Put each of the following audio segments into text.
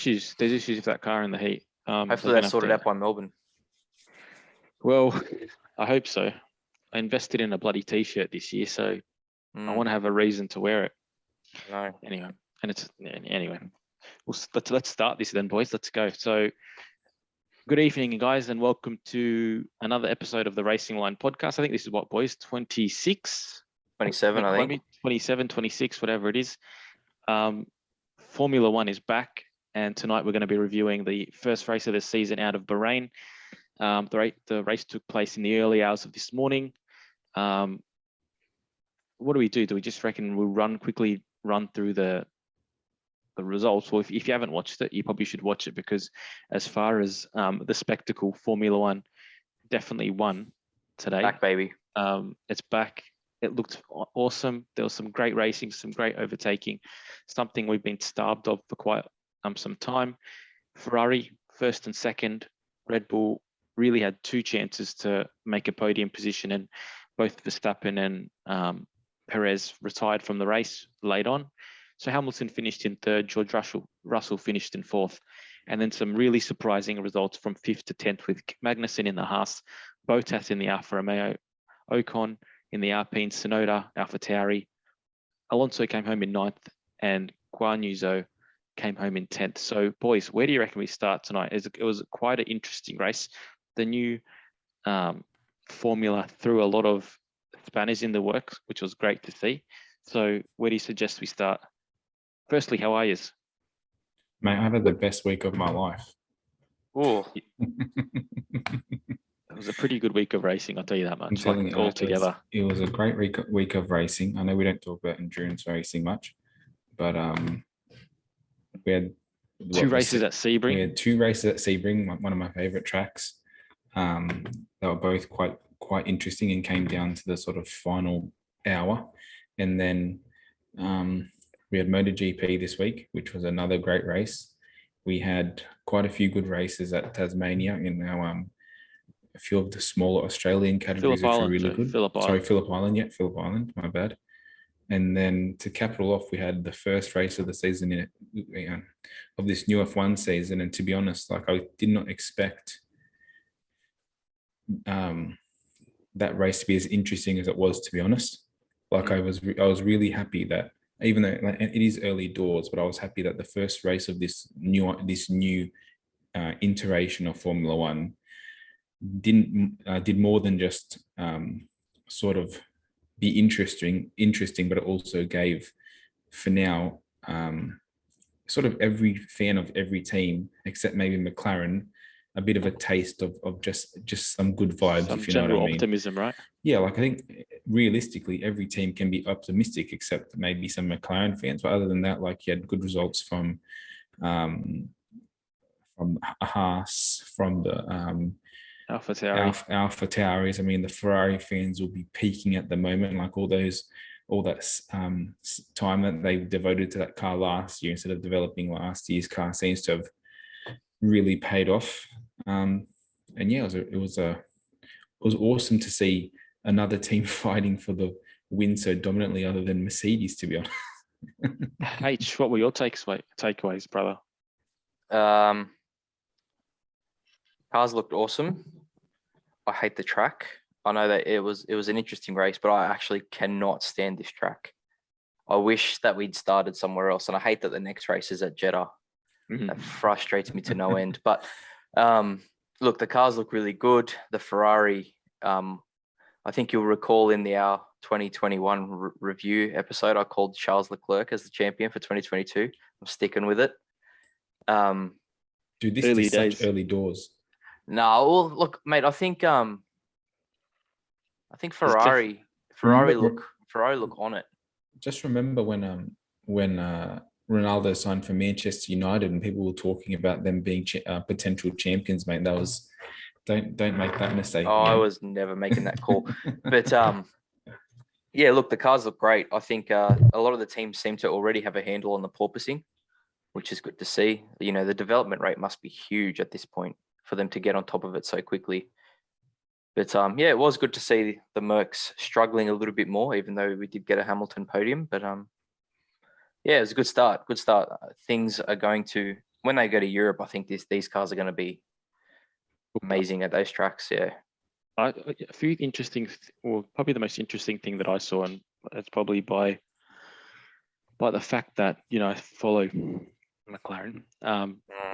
issues. There's issues with that car in the heat. Hopefully that's sorted out by Melbourne. Well, I hope so. I invested in a bloody t-shirt this year, so I want to have a reason to wear it. No. Anyway. Let's start this then, boys. Let's go. So, good evening, guys, and welcome to another episode of the Racing Line podcast. I think this is what, boys? 26? 27, I think. 27, 26, whatever it is. Formula One is back, and tonight we're going to be reviewing the first race of the season out of Bahrain. The race took place in the early hours of this morning. What do we do? Do we just reckon we'll quickly run through the results? Well, if you haven't watched it, you probably should watch it, because as far as the spectacle, Formula One definitely won today. Back, baby. It's back. It looked awesome. There was some great racing, some great overtaking, something we've been starved of for quite some time. Ferrari, first and second. Red Bull really had two chances to make a podium position, and both Verstappen and Perez retired from the race late on. So Hamilton finished in third, George Russell finished in fourth, and then some really surprising results from 5th to 10th with Magnussen in the Haas, Bottas in the Alfa Romeo, Ocon in the Alpine, Tsunoda, AlphaTauri. Alonso came home in 9th, and Guan Yu Zhou came home in 10th. So, boys, where do you reckon we start tonight? It was quite an interesting race. The new formula threw a lot of spanners in the works, which was great to see. So, where do you suggest we start? Firstly, how are you? Mate, I've had the best week of my life. Oh, It was a pretty good week of racing, I'll tell you that much. I'm telling you, all together. It was a great week of racing. I know we don't talk about endurance racing much, but we had two races at Sebring. We had two races at Sebring, one of my favorite tracks. They were both quite interesting and came down to the sort of final hour. And then we had MotoGP this week, which was another great race. We had quite a few good races at Tasmania in our a few of the smaller Australian categories, which were really good. Phillip Island, my bad. And then to cap it all off, we had the first race of the season of this new F1 season. And to be honest, like, I did not expect that race to be as interesting as it was, to be honest. Like, I was really happy that, even though it is early doors, but I was happy that the first race of this new iteration of Formula One did more than just sort of be interesting, but it also gave, for now, sort of every fan of every team except maybe McLaren a bit of a taste of just some good vibes, some if you know what I mean. Optimism, right? Yeah, like, I think realistically every team can be optimistic except maybe some McLaren fans, but other than that, like, you had good results from Haas, from the AlphaTauris. I mean, the Ferrari fans will be peaking at the moment, like all that time that they devoted to that car last year instead of developing last year's car seems to have really paid off. And yeah, it was awesome to see another team fighting for the win so dominantly, other than Mercedes, to be honest. H, what were your takeaways, brother? cars looked awesome. I hate the track. I know that it was an interesting race, but I actually cannot stand this track. I wish that we'd started somewhere else, and I hate that the next race is at Jeddah. Mm-hmm. That frustrates me to no end. But look, the cars look really good. The Ferrari, I think you'll recall in our 2021 review episode, I called Charles Leclerc as the champion for 2022. I'm sticking with it. Dude, this is such early doors. No, well, look, mate, I think Ferrari look on it. Just remember when Ronaldo signed for Manchester United and people were talking about them being potential champions, mate. That was don't make that mistake. Oh, I was never making that call. But yeah, look, the cars look great. I think a lot of the teams seem to already have a handle on the porpoising, which is good to see. You know, the development rate must be huge at this point for them to get on top of it so quickly. But yeah, it was good to see the Mercs struggling a little bit more, even though we did get a Hamilton podium. But yeah, it was a good start. Good start. Things are going to when they go to Europe, I think these cars are going to be amazing at those tracks. Yeah. A few interesting, or probably the most interesting thing that I saw, and it's probably by the fact that, you know, I follow McLaren,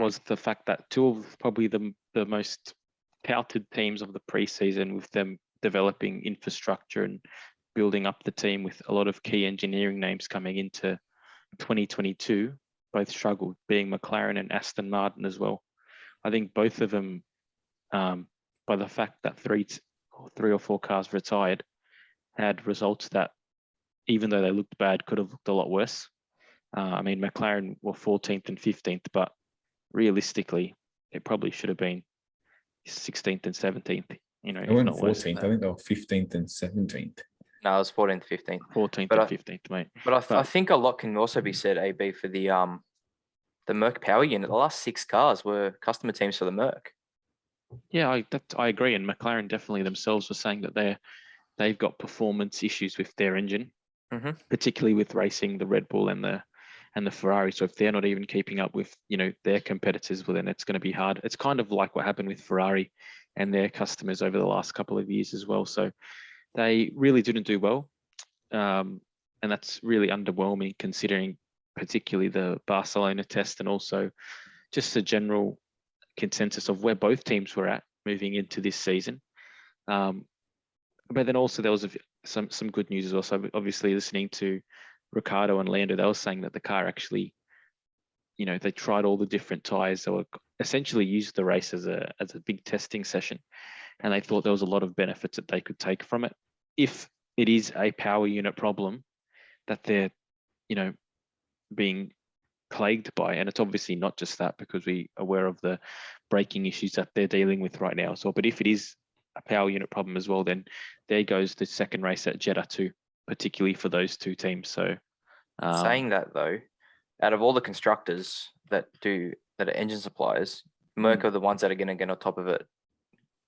was the fact that two of probably the most touted teams of the preseason, with them developing infrastructure and building up the team with a lot of key engineering names coming into 2022, both struggled, being McLaren and Aston Martin as well. I think both of them, by the fact that three or four cars retired, had results that, even though they looked bad, could have looked a lot worse. I mean, McLaren were 14th and 15th, but realistically, it probably should have been 16th and 17th. You know, They if weren't not worse than 14th. I that. think they were 15th and 17th. No, it was 14th, 15th. 14th But and 15th, mate. But I think a lot can also be said, AB, for the Merc power unit. The last 6 cars were customer teams for the Merc. Yeah, I agree. And McLaren definitely themselves were saying that they've got performance issues with their engine, particularly with racing the Red Bull and the Ferrari. So if they're not even keeping up with, you know, their competitors, well, then it's going to be hard. It's kind of like what happened with Ferrari and their customers over the last couple of years as well. So they really didn't do well, and that's really underwhelming, considering particularly the Barcelona test and also just the general consensus of where both teams were at moving into this season. But then also there was some good news as well. So obviously, listening to Ricardo and Lando, they were saying that the car actually, you know, they tried all the different tires. They were essentially used the race as a big testing session, and they thought there was a lot of benefits that they could take from it. If it is a power unit problem that they're, you know, being plagued by, and it's obviously not just that, because we are aware of the braking issues that they're dealing with right now. So, but if it is a power unit problem as well, then there goes the second race at Jeddah too, particularly for those two teams. So Saying that though, out of all the constructors that are engine suppliers, Merc are the ones that are going to get on top of it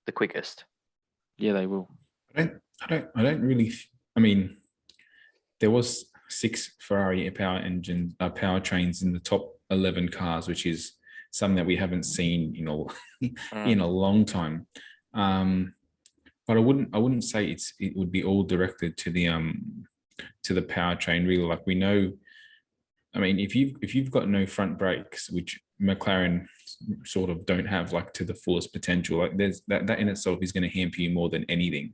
the quickest. Yeah, they will. I don't really. I mean, there was 6 Ferrari powertrains in the top 11 cars, which is something that we haven't seen in a long time. But I wouldn't say it would be all directed to the powertrain. Really, like, we know. I mean, if you've got no front brakes, which McLaren sort of don't have, like, to the fullest potential, like, there's that in itself is going to hamper you more than anything.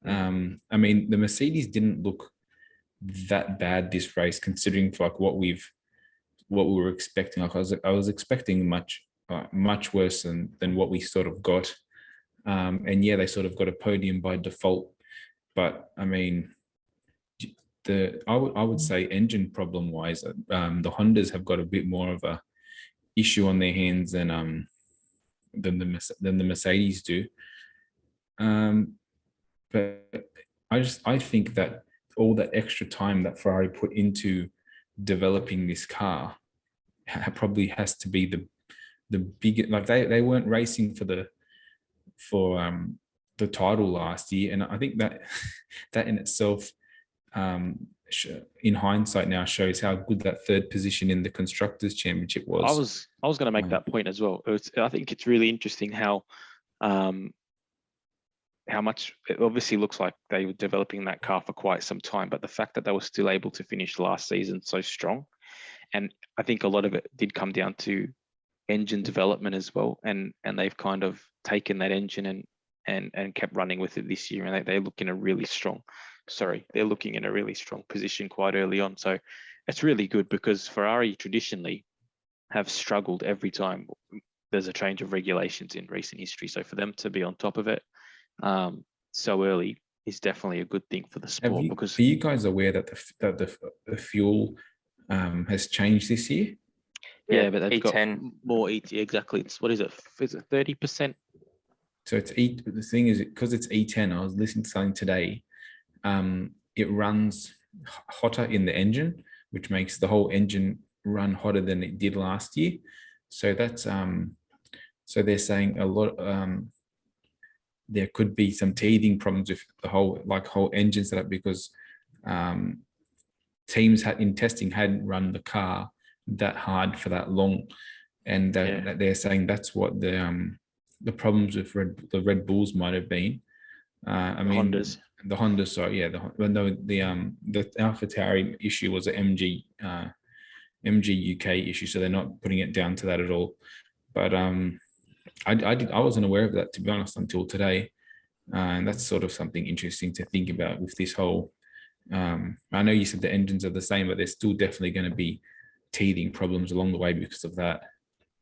I mean, the Mercedes didn't look that bad this race, considering for, like, what we were expecting. Like, I was expecting much worse than what we sort of got. And yeah, they sort of got a podium by default. But I mean, I would say engine problem wise, the Hondas have got a bit more of a issue on their hands than the Mercedes do. But I think that all that extra time that Ferrari put into developing this car probably has to be the biggest. Like, they weren't racing for the title last year, and I think that in itself, in hindsight now, shows how good that third position in the Constructors' Championship was. I was going to make that point as well. I think it's really interesting how much it obviously looks like they were developing that car for quite some time, but the fact that they were still able to finish last season so strong, and I think a lot of it did come down to engine development as well, and they've kind of taken that engine and kept running with it this year, and they're looking in a really strong position quite early on. So it's really good, because Ferrari traditionally have struggled every time there's a change of regulations in recent history. So for them to be on top of it so early is definitely a good thing for the sport. Because are you guys aware that the fuel has changed this year? Yeah, but they've got E10. more ET. Exactly. It's, what is it? Is it 30%? So it's the thing is, because it's E10, I was listening to something today. It runs hotter in the engine, which makes the whole engine run hotter than it did last year. So that's so they're saying a lot. There could be some teething problems with the whole engine setup, because teams in testing hadn't run the car that hard for that long. and Yeah. that they're saying that's what the problems with the Red Bulls might have been. I The mean, Hondas. the Honda, so yeah, the AlphaTauri issue was an MG UK issue, so they're not putting it down to that at all. But I wasn't aware of that, to be honest, until today, and that's sort of something interesting to think about with this whole. I know you said the engines are the same, but there's still definitely going to be teething problems along the way because of that.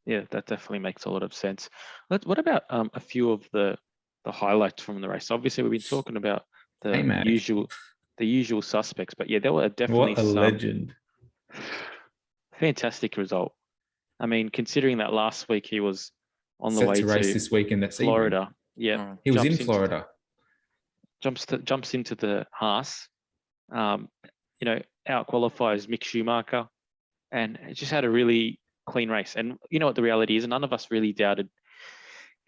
Yeah, that definitely makes a lot of sense. What about a few of the highlights from the race? Obviously, we've been talking about the Hey-Mac. usual suspects, but yeah, there were definitely What a some legend! fantastic result. I mean, considering that last week he was on the Set way to race to this weekend at Sebring. Florida. Yeah, Mm. He was in jumps into Florida. jumps into the Haas. Out qualifies Mick Schumacher, and it just had a really clean race. And you know what the reality is, none of us really doubted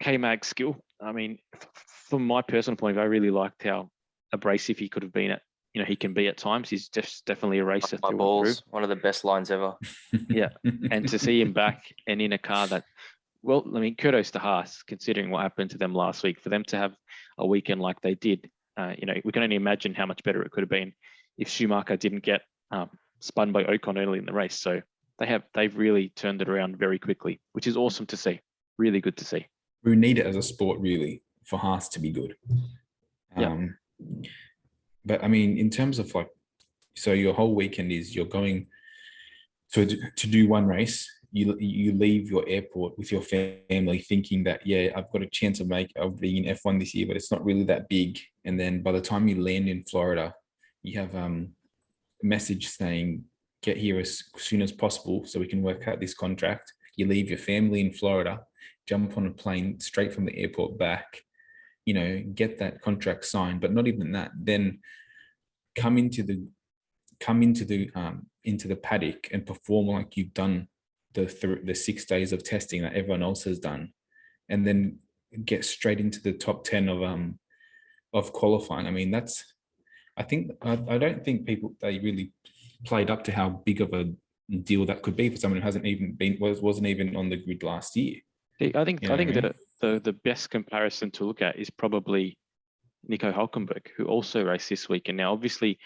K-Mag's skill. I mean, from my personal point of view, I really liked how abrasive he could have been he can be at times. He's just definitely a racer My through and balls, through. one of the best lines ever. Yeah, and to see him back and in a car that, well, I mean, kudos to Haas, considering what happened to them last week. For them to have a weekend like they did, we can only imagine how much better it could have been if Schumacher didn't get spun by Ocon early in the race. So they've really turned it around very quickly, which is awesome to see. Really good to see. We need it as a sport, really, for Haas to be good. Yeah. But I mean, in terms of so your whole weekend is you're going to do one race. You leave your airport with your family thinking that, yeah, I've got a chance of being in F1 this year, but it's not really that big. And then by the time you land in Florida, you have a message saying, get here as soon as possible so we can work out this contract. You leave your family in Florida, jump on a plane straight from the airport back, get that contract signed, but not even that. Then come into the paddock and perform like you've done the 6 days of testing that everyone else has done, and then get straight into the top 10 of qualifying. I mean, I don't think they really played up to how big of a deal that could be for someone who wasn't even on the grid last year. I think You know what I mean? the best comparison to look at is probably Nico Hülkenberg, who also raced this week. And now, obviously,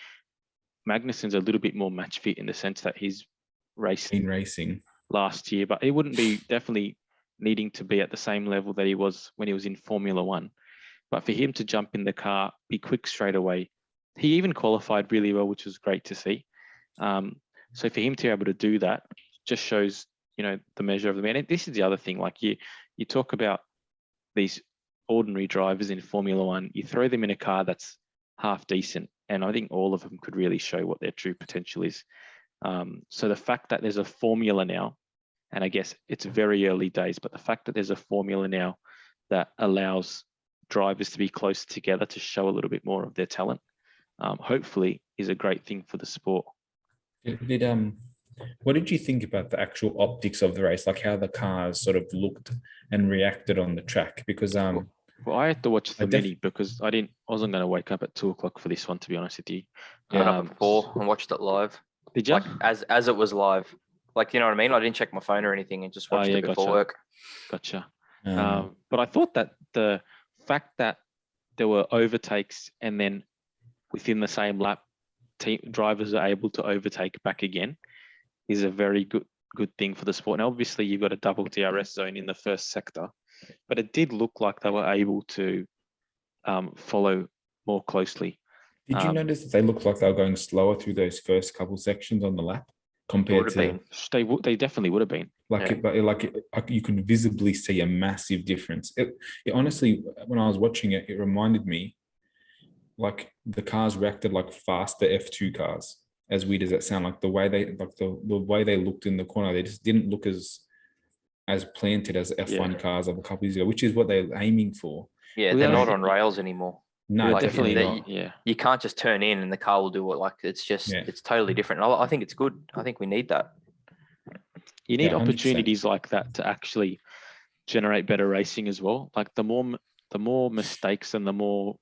Magnussen's a little bit more match fit in the sense that he's raced in racing last year, but he wouldn't be definitely needing to be at the same level that he was when he was in Formula One. But for him to jump in the car, be quick straight away, he even qualified really well, which was great to see. So for him to be able to do that just shows, the measure of the man. And this is the other thing, like you talk about these ordinary drivers in Formula One, you throw them in a car that's half decent, and I think all of them could really show what their true potential is. So the fact that there's a formula now, and I guess it's very early days, but the fact that there's a formula now that allows drivers to be close together to show a little bit more of their talent, hopefully is a great thing for the sport. What did you think about the actual optics of the race, like how the cars sort of looked and reacted on the track? Because Well, I had to watch the mini because I wasn't going to wake up at 2:00 for this one, to be honest with you. Got up at 4 and watched it live. Did you? Like as it was live. Like, you know what I mean? I didn't check my phone or anything and just watched it before work. Gotcha. But I thought that the fact that there were overtakes and then within the same lap, drivers are able to overtake back again is a very good thing for the sport. Now, obviously, you've got a double DRS zone in the first sector, but it did look like they were able to follow more closely. Did you notice that they looked like they were going slower through those first couple sections on the lap compared to? They definitely would have been. You could visibly see a massive difference. It honestly, when I was watching it, it reminded me like the cars reacted like faster F2 cars. As weird as that sound, like the way they looked in the corner, they just didn't look as planted as F1 cars of a couple years ago, which is what they're aiming for. Yeah, they're not on rails anymore. No, like definitely not. You can't just turn in and the car will do it. Like it's totally different. I think it's good. I think we need that. You need opportunities like that to actually generate better racing as well. Like the more mistakes and the more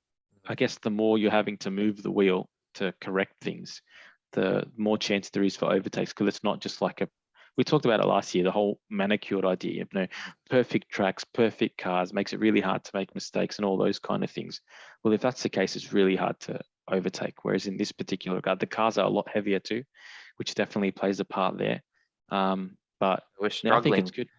you're having to move the wheel to correct things, the more chance there is for overtakes, because it's not just like a we talked about it last year, the whole manicured idea, perfect tracks, perfect cars, makes it really hard to make mistakes and all those kind of things. Well, if that's the case, it's really hard to overtake. Whereas in this particular regard, the cars are a lot heavier too, which definitely plays a part there. But We're I think struggling. it's good.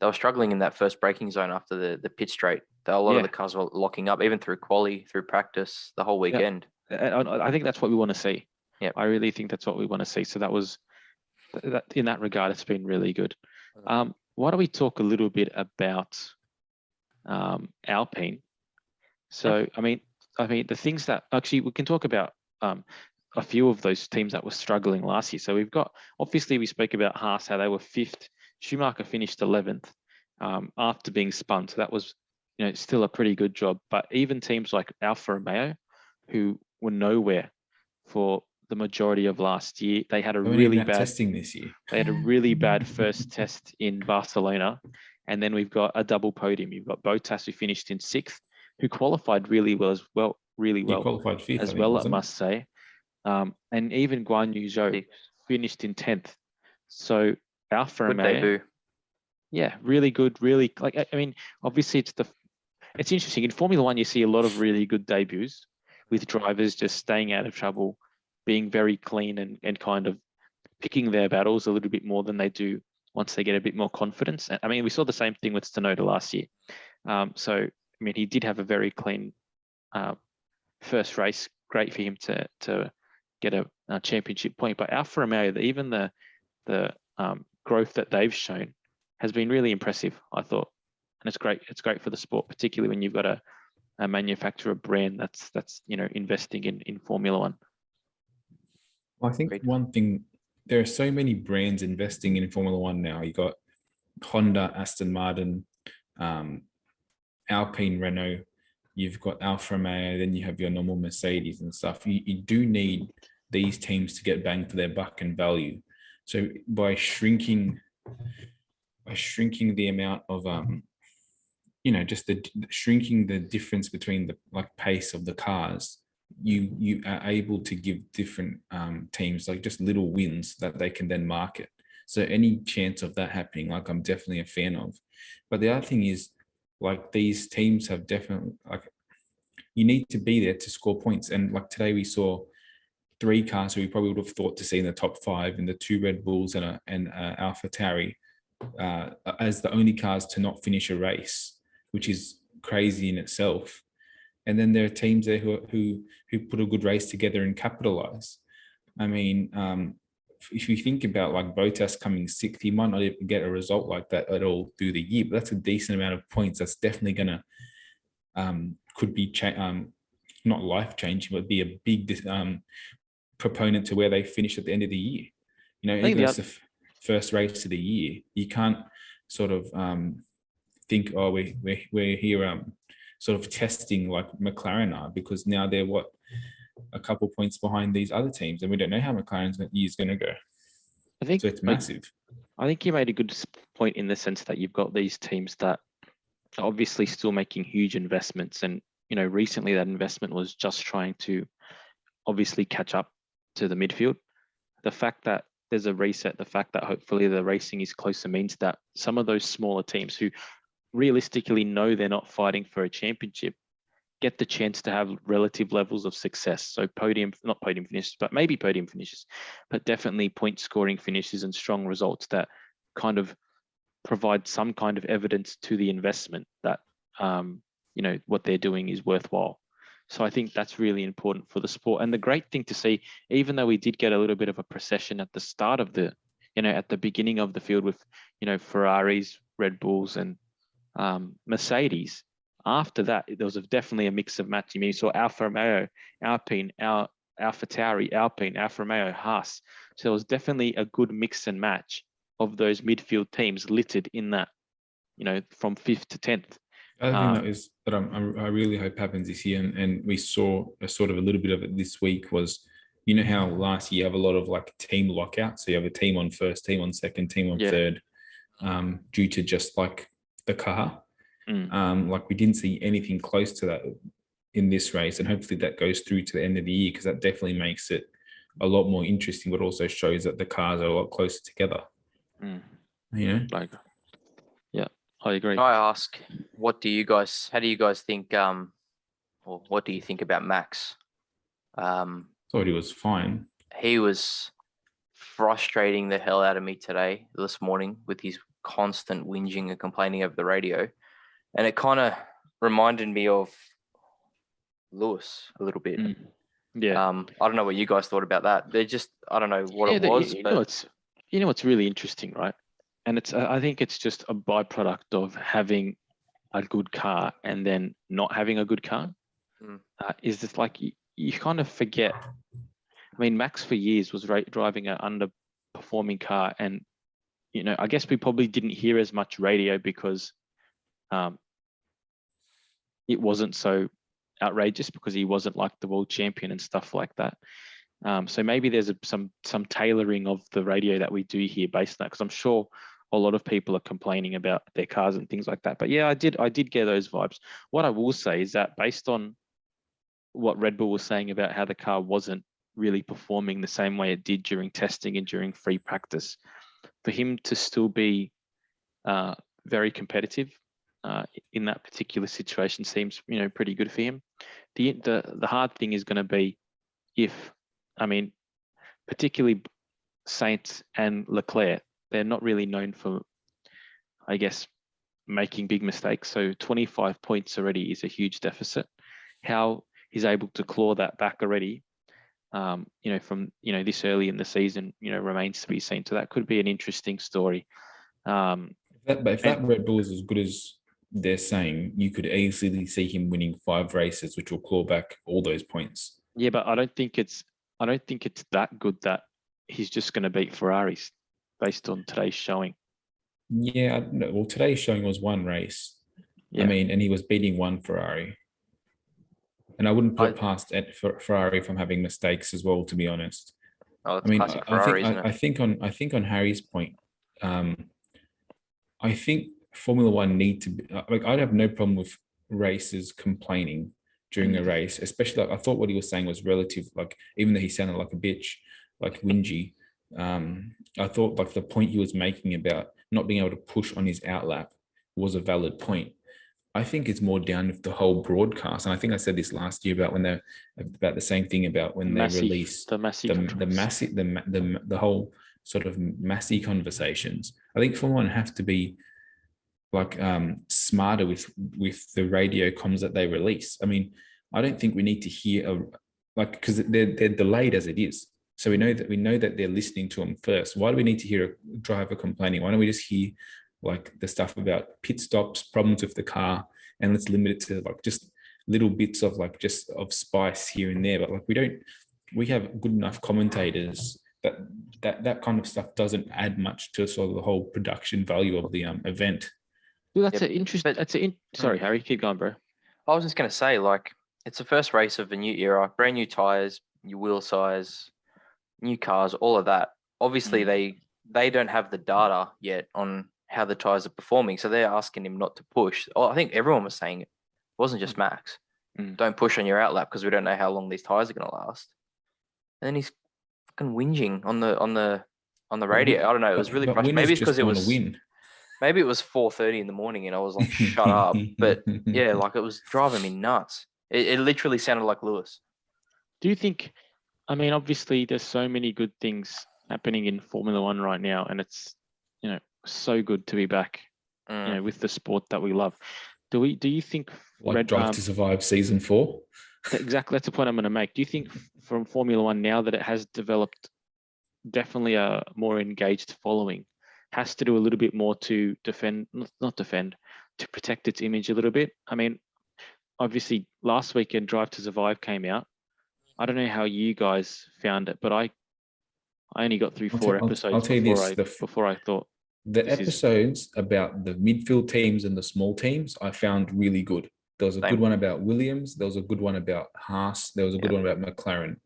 They were struggling in that first braking zone after the pit straight. A lot of the cars were locking up, even through quali, through practice, the whole weekend. I think that's what we want to see. Yep. I really think that's what we want to see. So that was, in that regard, it's been really good. Why don't we talk a little bit about Alpine? So, I mean, the things that actually we can talk about a few of those teams that were struggling last year. So we've got, obviously we spoke about Haas, how they were 5th. Schumacher finished 11th after being spun. So that was, still a pretty good job. But even teams like Alfa Romeo, who were nowhere for the majority of last year, they had a really bad testing this year. They had a really bad first test in Barcelona, and then we've got a double podium. You've got Bottas, who finished in 6th, who qualified really well as well, He qualified 5th as well, I must say. And even Guan Yu Zhou finished in 10th. So Alfa Romeo, debut. Yeah, really good. Really, obviously it's interesting. In Formula One, you see a lot of really good debuts with drivers just staying out of trouble, being very clean and kind of picking their battles a little bit more than they do once they get a bit more confidence. I mean, we saw the same thing with Tsunoda last year. He did have a very clean first race. Great for him to get a championship point. But Alfa Romeo, even the growth that they've shown has been really impressive, I thought. And it's great. It's great for the sport, particularly when you've got a manufacturer brand that's investing in Formula One. Well, I think one thing, there are so many brands investing in Formula One now. You got Honda, Aston Martin, Alpine, Renault. You've got Alfa Romeo. Then you have your normal Mercedes and stuff. You do need these teams to get bang for their buck and value. So by shrinking the amount of just shrinking the difference between the pace of the cars, you are able to give different teams just little wins that they can then market. So any chance of that happening, I'm definitely a fan of. But the other thing is, these teams have definitely, you need to be there to score points. And today we saw 3 cars who we probably would have thought to see in the top 5, and the 2 Red Bulls and AlphaTauri as the only cars to not finish a race, which is crazy in itself. And then there are teams there who put a good race together and capitalize. I mean, if you think about Bottas coming 6th, he might not even get a result like that at all through the year, but that's a decent amount of points. That's definitely gonna could be not life changing, but be a big proponent to where they finish at the end of the year. Even as the first race of the year, you can't sort of think, oh, we're here sort of testing like McLaren are, because now they're a couple points behind these other teams, and we don't know how McLaren's year's going to go. I think so it's massive. I think you made a good point in the sense that you've got these teams that are obviously still making huge investments, and recently that investment was just trying to obviously catch up to the midfield. The fact that there's a reset, the fact that hopefully the racing is closer, means that some of those smaller teams who realistically know they're not fighting for a championship get the chance to have relative levels of success. So not podium finishes, but maybe podium finishes, but definitely point scoring finishes and strong results that kind of provide some kind of evidence to the investment that what they're doing is worthwhile. So I think that's really important for the sport. And the great thing to see, even though we did get a little bit of a procession at the start of at the beginning of the field with, Ferraris, Red Bulls, and Mercedes, after that, there was definitely a mix of match. You saw Alfa Romeo, Alpine, AlphaTauri, Alpine, Alfa Romeo, Haas. So there was definitely a good mix and match of those midfield teams littered in that, from 5th to 10th. I think that I really hope happens this year, and we saw a sort of a little bit of it this week. Was how last year you have a lot of team lockout, so you have a team on first, team on second, team on third, due to just the car. We didn't see anything close to that in this race, and hopefully that goes through to the end of the year, because that definitely makes it a lot more interesting, but also shows that the cars are a lot closer together. Mm. You know, Like, yeah, I agree. Can I ask, how do you guys think, or what do you think about Max? thought he was fine. He was frustrating the hell out of me this morning, with his constant whinging and complaining over the radio. And it kind of reminded me of Lewis a little bit. Mm. Yeah. I don't know what you guys thought about that. I don't know what it was, you but know what's really interesting, right? And I think it's just a byproduct of having a good car and then not having a good car. Is this like you kind of forget? I mean, Max for years was driving an underperforming car, and you know, I guess we probably didn't hear as much radio because it wasn't so outrageous, because he wasn't like the world champion and stuff like that. So maybe there's some tailoring of the radio that we do hear based on that, because I'm sure a lot of people are complaining about their cars and things like that. But yeah, I did get those vibes. What I will say is that based on what Red Bull was saying about how the car wasn't really performing the same way it did during testing and during free practice, for him to still be very competitive in that particular situation seems, you know, pretty good for him. The hard thing is going to be particularly Sainz and Leclerc, they're not really known for, I guess, making big mistakes. So 25 points already is a huge deficit. How he's able to claw that back already, from this early in the season, remains to be seen. So that could be an interesting story. If that Red Bull is as good as they're saying, you could easily see him winning 5 races, which will claw back all those points. Yeah, but I don't think it's that good that he's just going to beat Ferraris based on today's showing. Yeah, well, today's showing was 1 race. Yeah. I mean, and he was beating 1 Ferrari. And I wouldn't put past Ferrari from having mistakes as well, to be honest. Oh, it's classic Ferrari, isn't it? I think on Harry's point, I think Formula One need to be like, I'd have no problem with racers complaining during a race, especially like, I thought what he was saying was relative, like even though he sounded like a bitch, like whingy, I thought like the point he was making about not being able to push on his outlap was a valid point. I think it's more down with the whole broadcast, and I think I said this last year about the same thing about when they release the whole sort of massy conversations. I think Formula One have to be like smarter with the radio comms that they release. I mean, I don't think we need to hear because they're delayed as it is. So we know that they're listening to them first. Why do we need to hear a driver complaining? Why don't we just hear like the stuff about pit stops, problems with the car, and let's limit it to like just little bits of like just of spice here and there. But like we have good enough commentators that kind of stuff doesn't add much to sort of the whole production value of the event. Well, that's sorry, Harry, keep going, bro. I was just going to say, like, it's the first race of a new era, brand new tires, new wheel size, new cars, all of that. Obviously, they don't have the data yet on how the tires are performing, so they're asking him not to push. I think everyone was saying it. It wasn't just Max. Don't push on your outlap because we don't know how long these tires are going to last. And then he's fucking whinging on the radio. I don't know. It was really frustrating. Maybe it's because it was maybe it was 4:30 in the morning, and I was like, shut up. But yeah, like it was driving me nuts. It literally sounded like Lewis. Do you think? I mean, obviously, there's so many good things happening in Formula One right now, and it's so good to be back, with the sport that we love. Do you think like Drive to Survive season 4? Exactly, that's the point I'm going to make. Do you think from Formula One now that it has developed definitely a more engaged following, has to do a little bit more to to protect its image a little bit? I mean, obviously last weekend Drive to Survive came out. I don't know how you guys found it, but I only got through 4 episodes I'll tell you before I thought. The episodes about the midfield teams and the small teams I found really good. There was a good one about Williams. There was a good one about Haas. There was a good one about McLaren,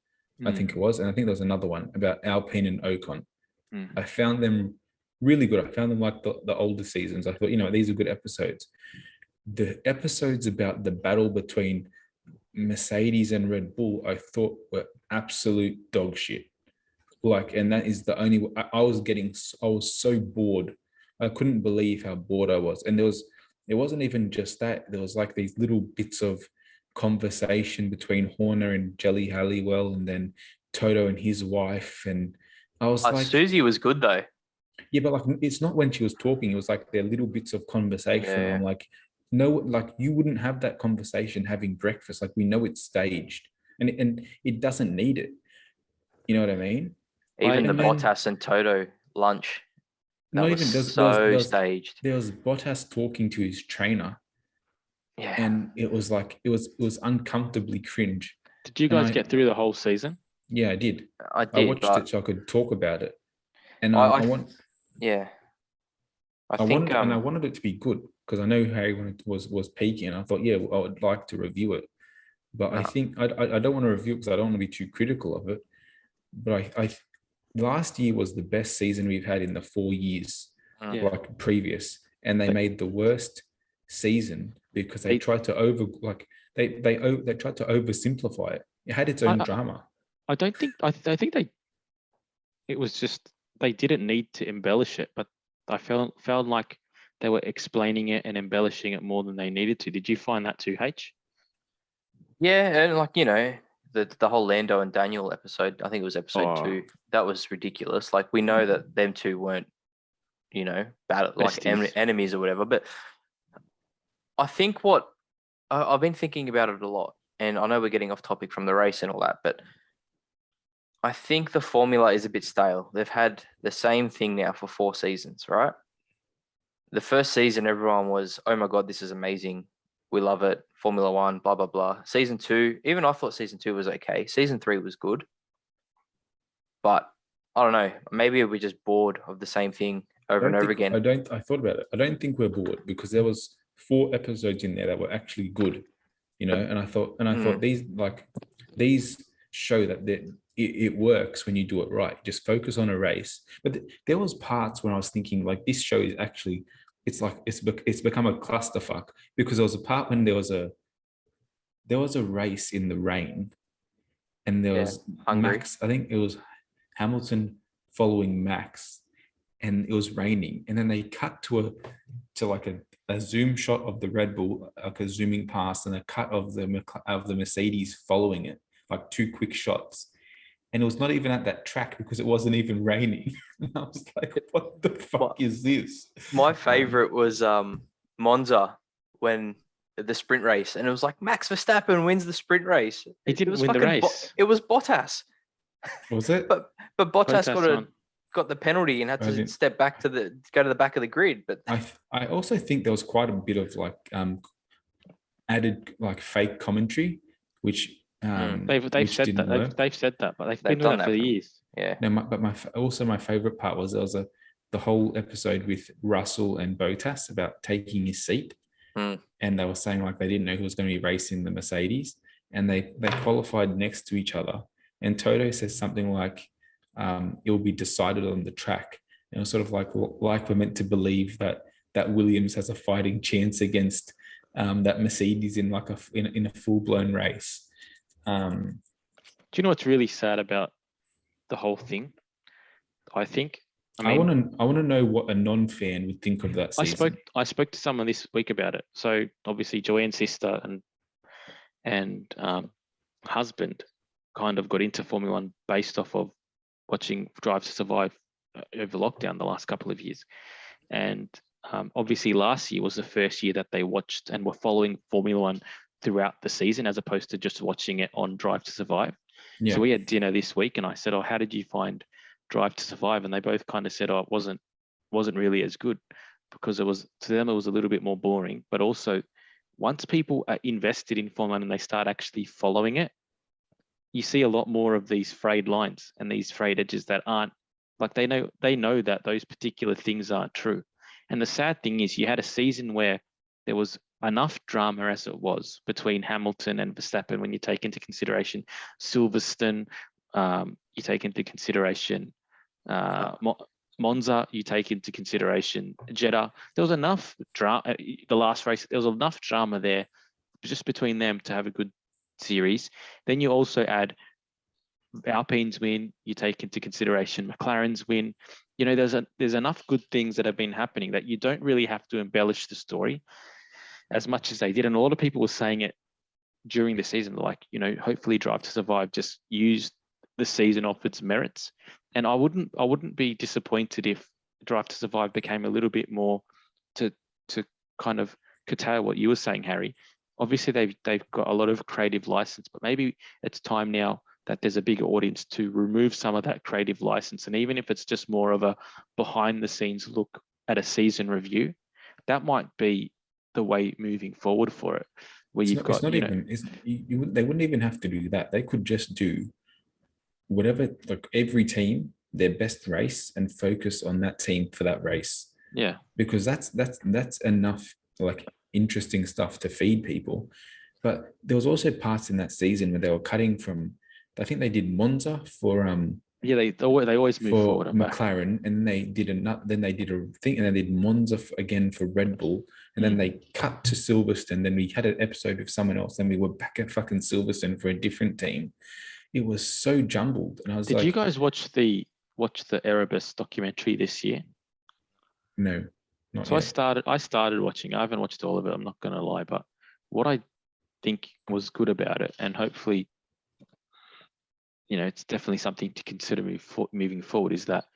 I think it was. And I think there was another one about Alpine and Ocon. I found them really good. I found them like the older seasons. I thought, these are good episodes. The episodes about the battle between Mercedes and Red Bull, I thought were absolute dog shit. Like, and that is the only, I was so bored. I couldn't believe how bored I was. And it wasn't even just that. There was like these little bits of conversation between Horner and Jelly Halliwell, and then Toto and his wife. And I was like, Susie was good though. yeah, but like, it's not when she was talking, it was like their little bits of conversation. Yeah. I'm like, no, like you wouldn't have that conversation having breakfast. Like, we know it's staged, and it doesn't need it. You know what I mean? Even the And then- Bottas and Toto lunch. That Not was even so staged. There was Bottas talking to his trainer, Yeah. and it was like it was uncomfortably cringe. Did you guys get through the whole season? Yeah, I did. I I did. watched but it so I could talk about it, and I I want. yeah. I wanted it to be good because I know Harry was peaking. And I thought, yeah, I would like to review it, but I think I don't want to review it because I don't want to be too critical of it. But I last year was the best season we've had in the 4 years, Yeah. like previous, and they made the worst season because they tried to they tried to oversimplify it. It had its own drama. I don't think I think it was just they didn't need to embellish it, but I felt like they were explaining it and embellishing it more than they needed to. Did you find that too, H? Yeah, and like, the whole Lando and Daniel episode, I think it was episode 2, that was ridiculous. Like, we know that them two weren't, bad, like Besties. enemies or whatever. But I think what I've been thinking about it a lot, and I know we're getting off topic from the race and all that, but I think the formula is a bit stale. They've had the same thing now for 4 seasons, right? The first season, everyone was, oh my God, this is amazing. We love it. Formula One, blah, blah, blah. Season 2, even I thought season 2 was okay. Season 3 was good. But I don't know. Maybe we're just bored of the same thing over and over again. I thought about it. I don't think we're bored because there was 4 episodes in there that were actually good, and I thought these show that it works when you do it right. Just focus on a race. But there was parts when I was thinking like this show is actually, it's become a clusterfuck because there was a part when there was a race in the rain, and there was Hungary. Max. I think it was Hamilton following Max, and it was raining, and then they cut to a zoom shot of the Red Bull, like a zooming past, and a cut of the Mercedes following it, like 2 quick shots. And it was not even at that track because it wasn't even raining. And I was like, what the fuck is this? My favorite was Monza when the sprint race, and it was like Max Verstappen wins the sprint race. He didn't win the race. It was Bottas. Was it? But Bottas won. got the penalty and had to step back go to the back of the grid. But I also think there was quite a bit of added fake commentary, which they've said that. They've said that, but they've been doing that for years. Yeah. No, my favorite part was there was the whole episode with Russell and Bottas about taking his seat, and they were saying like they didn't know who was going to be racing the Mercedes, and they qualified next to each other, and Toto says something like it will be decided on the track, and it was sort of like we're meant to believe that Williams has a fighting chance against that Mercedes in in a full-blown race. Do you know what's really sad about the whole thing? I want to know what a non-fan would think of that season. I spoke to someone this week about it. So obviously Joanne's sister and husband kind of got into Formula One based off of watching Drive to Survive over lockdown the last couple of years. And obviously last year was the first year that they watched and were following Formula One throughout the season as opposed to just watching it on Drive to Survive. Yeah. So we had dinner this week and I said, how did you find Drive to Survive? And they both kind of said, it wasn't really as good because to them it was a little bit more boring. But also once people are invested in Formula One and they start actually following it, you see a lot more of these frayed lines and these frayed edges that aren't like they know that those particular things aren't true. And the sad thing is you had a season where there was enough drama as it was between Hamilton and Verstappen when you take into consideration Silverstone, you take into consideration Monza, you take into consideration Jeddah. There was enough drama, the last race, there was enough drama there just between them to have a good series. Then you also add Alpine's win, you take into consideration McLaren's win. You know, there's enough good things that have been happening that you don't really have to embellish the story as much as they did. And a lot of people were saying it during the season, like, you know, hopefully Drive to Survive just used the season off its merits. And I wouldn't be disappointed if Drive to Survive became a little bit more to kind of curtail what you were saying, Harry. Obviously, they've got a lot of creative license, but maybe it's time now that there's a bigger audience to remove some of that creative license. And even if it's just more of a behind the scenes look at a season review, that might be the way moving forward for it. Where They wouldn't even have to do that. They could just do whatever, like every team, their best race, and focus on that team for that race. Yeah. Because that's enough like interesting stuff to feed people. But there was also parts in that season where they were cutting from, I think they did Monza for they always move for forward and McLaren, back. and then they did a thing, and then they did Monza again for Red Bull, and then they cut to Silverstone. Then we had an episode with someone else, then we were back at fucking Silverstone for a different team. It was so jumbled, and I was Did you guys watch the Erebus documentary this year? No, not so yet. I started watching. I haven't watched all of it, I'm not going to lie, but what I think was good about it, and hopefully, you know, it's definitely something to consider moving forward, is that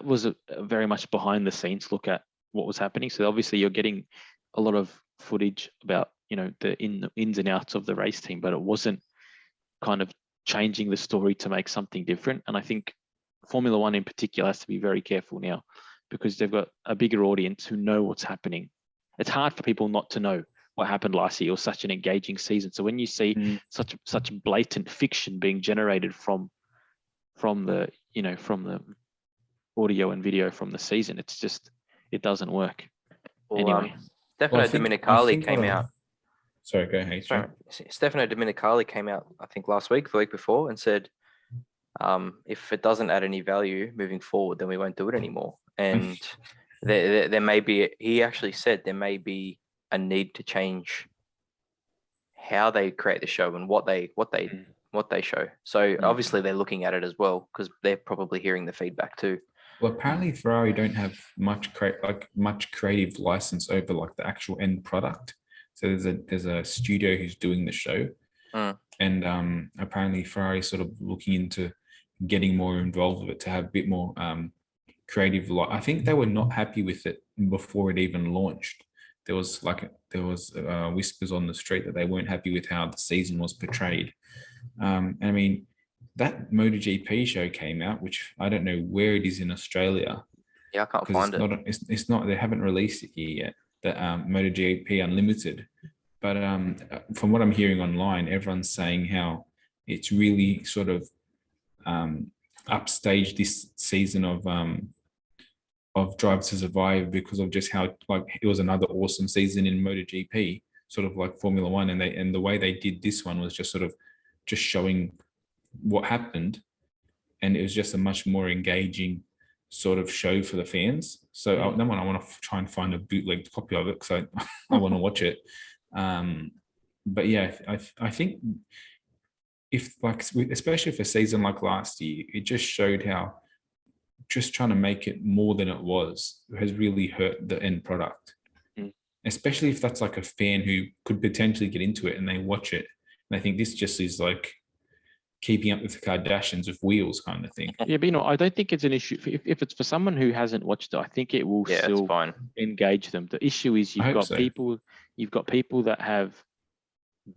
was a very much behind the scenes look at what was happening. So obviously you're getting a lot of footage about, you know, the ins and outs of the race team, but it wasn't kind of changing the story to make something different. And I think Formula One in particular has to be very careful now, because they've got a bigger audience who know what's happening. It's hard for people not to know what happened last year. It was such an engaging season. So when you see such blatant fiction being generated from the audio and video from the season, it's just, it doesn't work. Well, anyway, Stefano Domenicali came out. Sorry, go ahead. Sorry, Stefano Domenicali came out, I think the week before, and said, if it doesn't add any value moving forward, then we won't do it anymore. And there may be, he actually said there may be a need to change how they create the show and what they show. So obviously they're looking at it as well, because they're probably hearing the feedback too. Well, apparently Ferrari don't have much creative license over like the actual end product. So there's a studio who's doing the show, and apparently Ferrari sort of looking into getting more involved with it to have a bit more creative. I think they were not happy with it before it even launched. There was whispers on the street that they weren't happy with how the season was portrayed. I mean, that MotoGP show came out, which I don't know where it is in Australia. Yeah, I can't find it. It's not. They haven't released it here yet. The MotoGP Unlimited, but from what I'm hearing online, everyone's saying how it's really sort of upstaged this season of Drive to Survive, because of just how like it was another awesome season in MotoGP, sort of like Formula One, and the way they did this one was just sort of just showing what happened, and it was just a much more engaging sort of show for the fans. So that one I want to try and find a bootleg copy of it, because I want to watch it. But yeah, I think if like, especially for a season like last year, it just showed how just trying to make it more than it was has really hurt the end product. Especially if that's like a fan who could potentially get into it and they watch it, and I think this just is like keeping up with the Kardashians with wheels kind of thing. Yeah, but you know, I don't think it's an issue. If it's for someone who hasn't watched it, I think it will still engage them. The issue is you've got people that have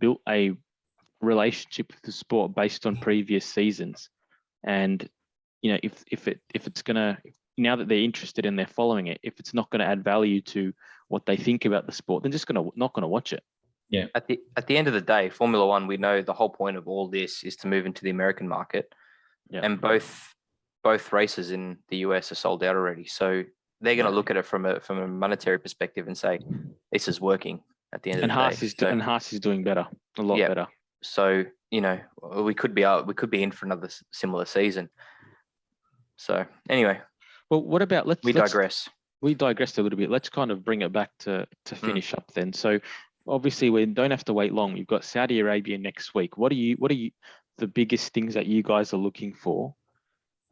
built a relationship with the sport based on previous seasons, and you know, if it's gonna, now that they're interested and they're following it, if it's not going to add value to what they think about the sport, then not gonna watch it. Yeah. At the end of the day, Formula One, we know the whole point of all this is to move into the American market, and both races in the US are sold out already. So they're going to look at it from a monetary perspective and say, this is working at the end of the day. And Haas is doing better, a lot better. So, you know, we could be in for another similar season. So anyway, well, what about we digress. We digressed a little bit. Let's kind of bring it back to finish up then. So obviously we don't have to wait long. We've got Saudi Arabia next week. What are you the biggest things that you guys are looking for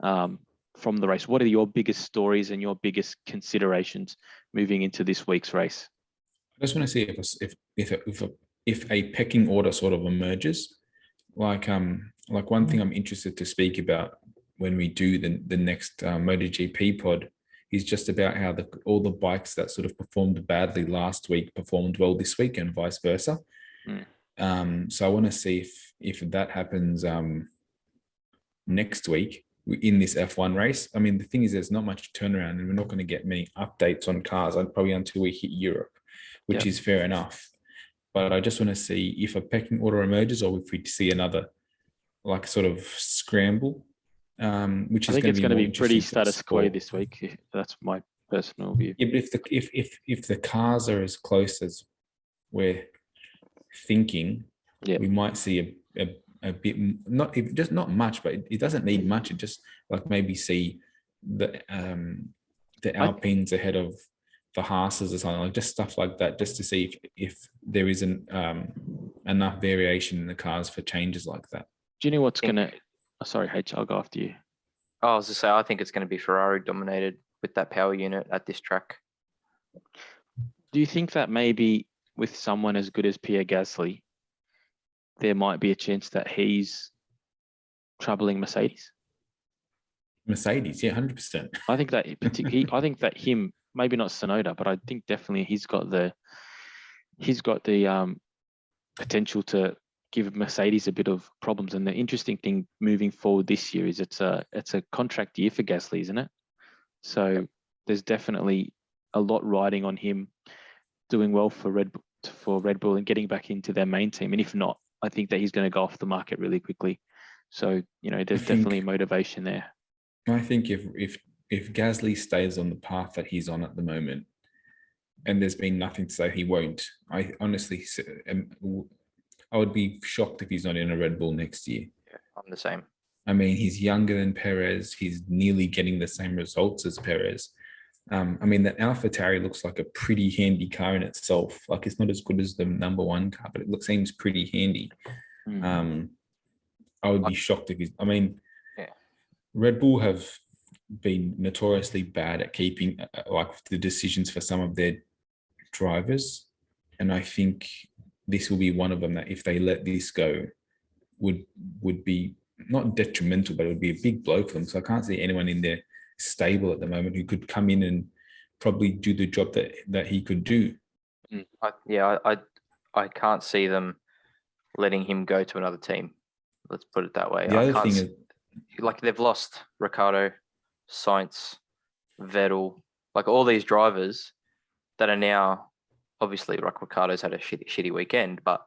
from the race? What are your biggest stories and your biggest considerations moving into this week's race? I just want to see if a pecking order sort of emerges. Like one thing I'm interested to speak about when we do the next MotoGP pod is just about how all the bikes that sort of performed badly last week performed well this week and vice versa. So I want to see if that happens next week in this F1 race. I mean, the thing is, there's not much turnaround, and we're not going to get many updates on cars probably until we hit Europe, which is fair enough. But I just want to see if a pecking order emerges, or if we see another like sort of scramble. Which I is think it's going to be pretty status quo sport. this week. That's my personal view. Yeah, but if the cars are as close as we're thinking, we might see a bit, not much, but it doesn't need much. It just like maybe see the Alpines ahead of the Haas's or something, like just stuff like that, just to see if there isn't enough variation in the cars for changes like that. Do you know what's going to... Oh, sorry, H, I'll go after you. I was to say, I think it's going to be Ferrari dominated with that power unit at this track. Do you think that maybe with someone as good as Pierre Gasly, there might be a chance that he's troubling Mercedes? Mercedes, yeah, 100%. I think that I think that him, maybe not Tsunoda, but I think definitely he's got the potential to give Mercedes a bit of problems. And the interesting thing moving forward this year is it's a contract year for Gasly, isn't it? So there's definitely a lot riding on him doing well for Red Bull and getting back into their main team. And if not, I think that he's going to go off the market really quickly. So, there's definitely motivation there. I think if Gasly stays on the path that he's on at the moment, and there's been nothing to say he won't, I honestly, I would be shocked if he's not in a Red Bull next year. Yeah, I'm the same. I mean, he's younger than Perez. He's nearly getting the same results as Perez. I mean, the AlphaTauri looks like a pretty handy car in itself. Like, it's not as good as the #1 car, but it seems pretty handy. I would be shocked if he's... I mean, Red Bull have been notoriously bad at keeping like the decisions for some of their drivers. And I think this will be one of them that if they let this go would be not detrimental, but it would be a big blow for them. So I can't see anyone in their stable at the moment who could come in and probably do the job that he could do. I can't see them letting him go to another team. Let's put it that way. The other thing is, like, they've lost Ricciardo, Sainz, Vettel, like all these drivers that are now, obviously, like Ricciardo's had a shitty weekend, but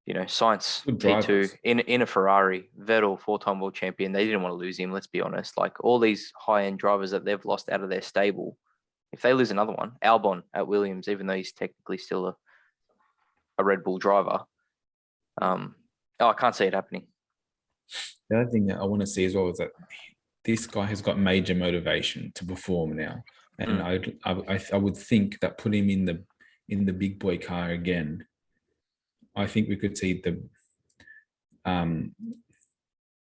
Sainz P2 in a Ferrari, Vettel 4-time world champion. They didn't want to lose him. Let's be honest. Like all these high-end drivers that they've lost out of their stable, if they lose another one, Albon at Williams, even though he's technically still a Red Bull driver, I can't see it happening. The other thing that I want to see as well is that this guy has got major motivation to perform now, and I would think that put him in the big boy car again, I think we could see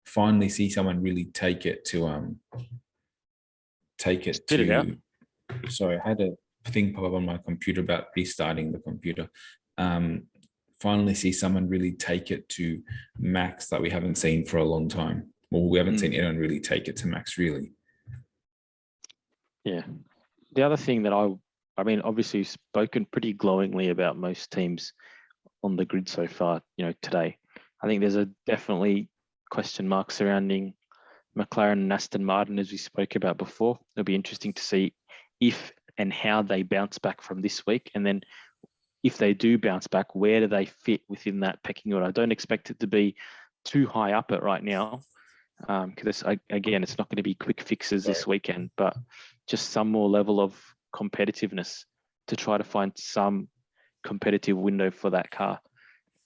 finally see someone really take it to. Sorry, I had a thing pop up on my computer about restarting the computer. Finally see someone really take it to Max that we haven't seen for a long time. Well, we haven't seen anyone really take it to Max, really. Yeah. The other thing that I mean, obviously you've spoken pretty glowingly about most teams on the grid so far, today. I think there's a definitely question mark surrounding McLaren and Aston Martin, as we spoke about before. It'll be interesting to see if and how they bounce back from this week. And then if they do bounce back, where do they fit within that pecking order? I don't expect it to be too high up at right now, because again, it's not going to be quick fixes this weekend, but just some more level of competitiveness to try to find some competitive window for that car.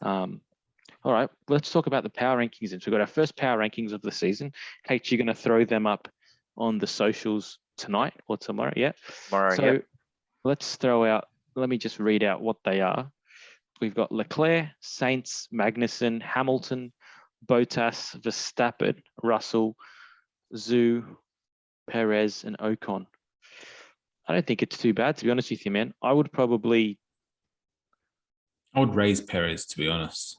All right, let's talk about the power rankings. So we've got our first power rankings of the season. Kate, you're going to throw them up on the socials tonight or tomorrow? Yeah. Tomorrow, so let's throw out, let me just read out what they are. We've got Leclerc, Sainz, Magnussen, Hamilton, Bottas, Verstappen, Russell, Zhu, Perez, and Ocon. I don't think it's too bad, to be honest with you, man. I would raise Perez, to be honest.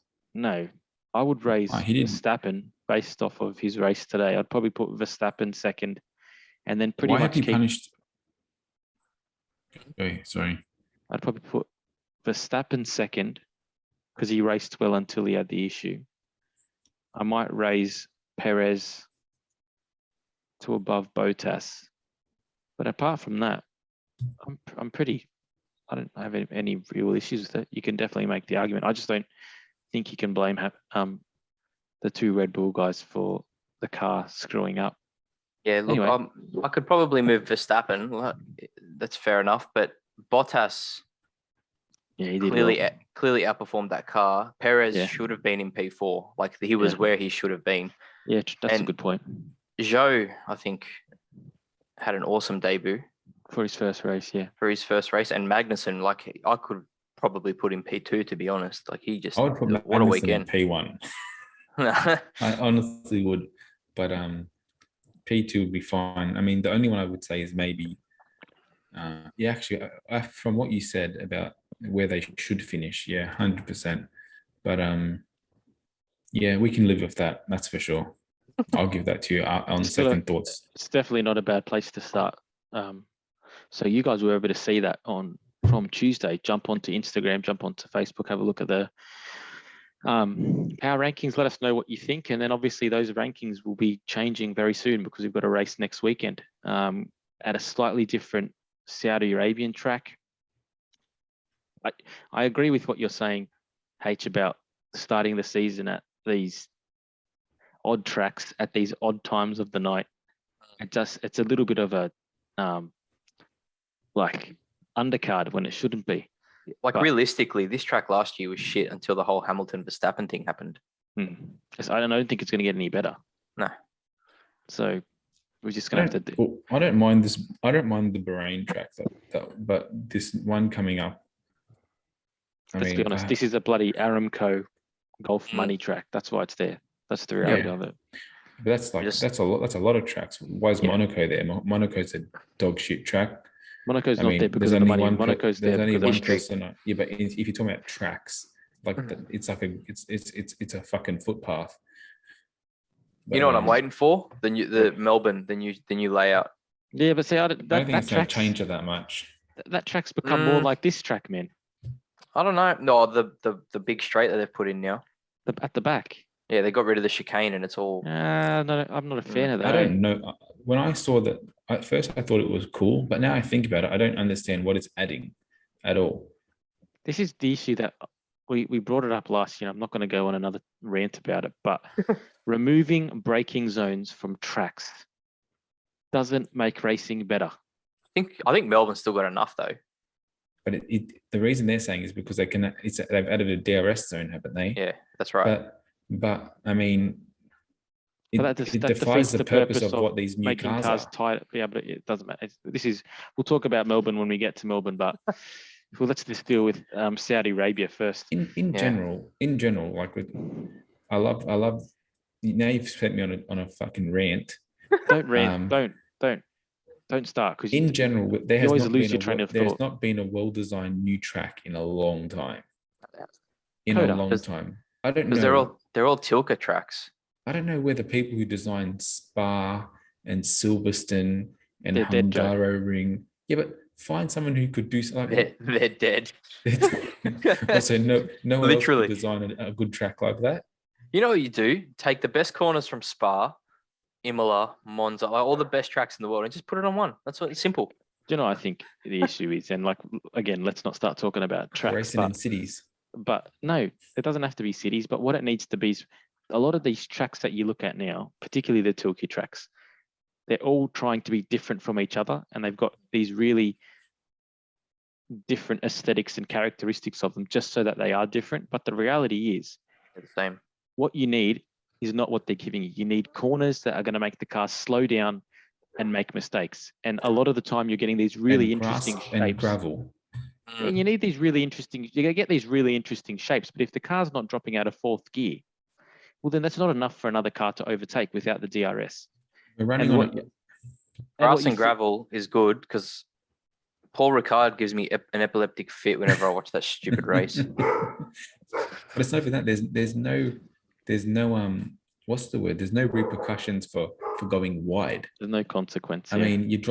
I would raise He didn't. Verstappen based off of his race today. I'd probably put Verstappen second, and then pretty Why much have you punished? Okay, sorry. I'd probably put Verstappen second because he raced well until he had the issue. I might raise Perez to above Bottas, but apart from that, I don't have any real issues with it. You can definitely make the argument. I just don't think you can blame the two Red Bull guys for the car screwing up. Yeah, look, Anyway. I could probably move Verstappen. Well, that's fair enough, but Bottas Yeah, he did clearly outperformed that car. Perez Yeah. should have been in P4. Like he was Yeah. where he should have been. Yeah, that's a And- good point Zhou, I think, had an awesome debut for his first race. Yeah, for his first race, and Magnussen, like I could probably put in P2 to be honest. Like he just I would put what a Magnussen weekend. in P1. I honestly would, but P2 would be fine. I mean, the only one I would say is maybe, actually, from what you said about where they should finish, 100%. But we can live with that. That's for sure. I'll give that to you on second thoughts. it's definitely not a bad place to start. So you guys were able to see that from Tuesday. Jump onto Instagram, jump onto Facebook, have a look at the power rankings. Let us know what you think, and then obviously those rankings will be changing very soon because we've got a race next weekend at a slightly different Saudi Arabian track. I agree with what you're saying, H, about starting the season at these odd tracks at these odd times of the night. It's a little bit of a like undercard when it shouldn't be. Like But- realistically, this track last year was shit until the whole Hamilton Verstappen thing happened. I don't think it's going to get any better. No. So we're just going to have to do. Well, I don't mind this. I don't mind the Bahrain track, but this one coming up. Let's be honest. This is a bloody Aramco golf money track. That's why it's there. That's the reality of it. But that's a lot. That's a lot of tracks. Why is Monaco there? Monaco's a dog shit track. Monaco's not there because there's of the only money. Monaco's there There's only because one of history. person. Yeah, but if you're talking about tracks, like it's like it's a fucking footpath. You know what I'm waiting for? The Melbourne, the new layout. Yeah, but see, I don't think that it's going to track's, change it that much. that track's become more like this track, man. I don't know. No, the big straight that they've put in now. At the back. Yeah, they got rid of the chicane and it's all. No, I'm not a fan of that. I don't know. When I saw that, at first I thought it was cool, but now I think about it, I don't understand what it's adding at all. This is the issue that we brought it up last year. I'm not going to go on another rant about it, but removing braking zones from tracks doesn't make racing better. I think Melbourne's still got enough though. But the reason they're saying is because they've added a DRS zone, haven't they? Yeah, that's right. But I mean, But it that defies defeats the purpose of what these new making cars are. tight. Yeah, but it doesn't matter. We'll talk about Melbourne when we get to Melbourne, but let's just deal with Saudi Arabia first. In general, like I love. Now you've sent me on a fucking rant. Don't rant. Don't start because in general, there always has lose your train of there's thought. not been a well-designed new track in a long time. Time. I don't know. Because they're all Tilka tracks. I don't know whether people who designed Spa and Silverstone and They're dead, Joe. Hungaroring, but find someone who could do something. They're dead. Also, no one Literally. else could design a good track like that. You know what you do? Take the best corners from Spa, Imola, Monza, like all the best tracks in the world, and just put it on one. That's what it's simple. Do you know? I think the issue is, and like again, let's not start talking about tracks. Racing in cities. But no, it doesn't have to be cities. But what it needs to be is a lot of these tracks that you look at now, particularly the Tilke tracks, they're all trying to be different from each other, and they've got these really different aesthetics and characteristics of them, just so that they are different. But the reality is, They're the same. what you need is not what they're giving you. You need corners that are going to make the car slow down and make mistakes. And a lot of the time, you're getting these really interesting shapes. And gravel. And you need these really interesting. You're going to get these really interesting shapes. But if the car's not dropping out of fourth gear, well, then that's not enough for another car to overtake without the DRS. We're running And on what, a, and Grass what you and gravel is good because Paul Ricard gives me an epileptic fit whenever I watch that stupid race. but it's not even that. There's no what's the word? There's no repercussions for going wide. there's no consequence. I yeah. mean, you're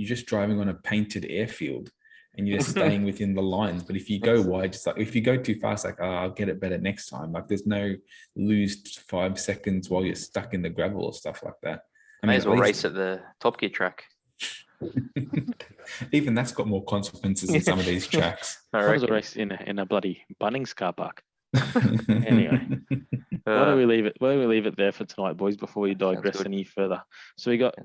just driving on a painted airfield, and you're just staying within the lines. But if you go wide, just like if you go too fast, like, oh, I'll get it better next time. Like there's no lose 5 seconds while you're stuck in the gravel or stuff like that. I May mean, as well at race least- at the Top Gear track. even that's got more consequences in some of these tracks. I What is a reckon. race in a bloody Bunnings car park? Anyway. Why Uh, don't we leave it? Why don't we leave it there for tonight, boys, before we digress good. any further? So we got.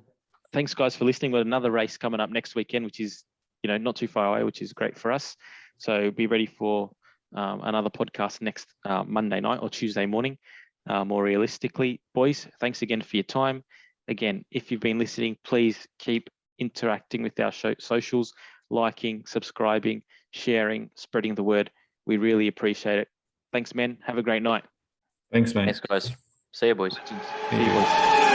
Thanks, guys, for listening. We've got another race coming up next weekend, which is not too far away, which is great for us. So be ready for another podcast next Monday night or Tuesday morning. More realistically, boys, thanks again for your time. Again, if you've been listening, please keep interacting with our socials, liking, subscribing, sharing, spreading the word. We really appreciate it. Thanks, men. Have a great night. Thanks, mate. Thanks, guys. See you, boys. See you, boys.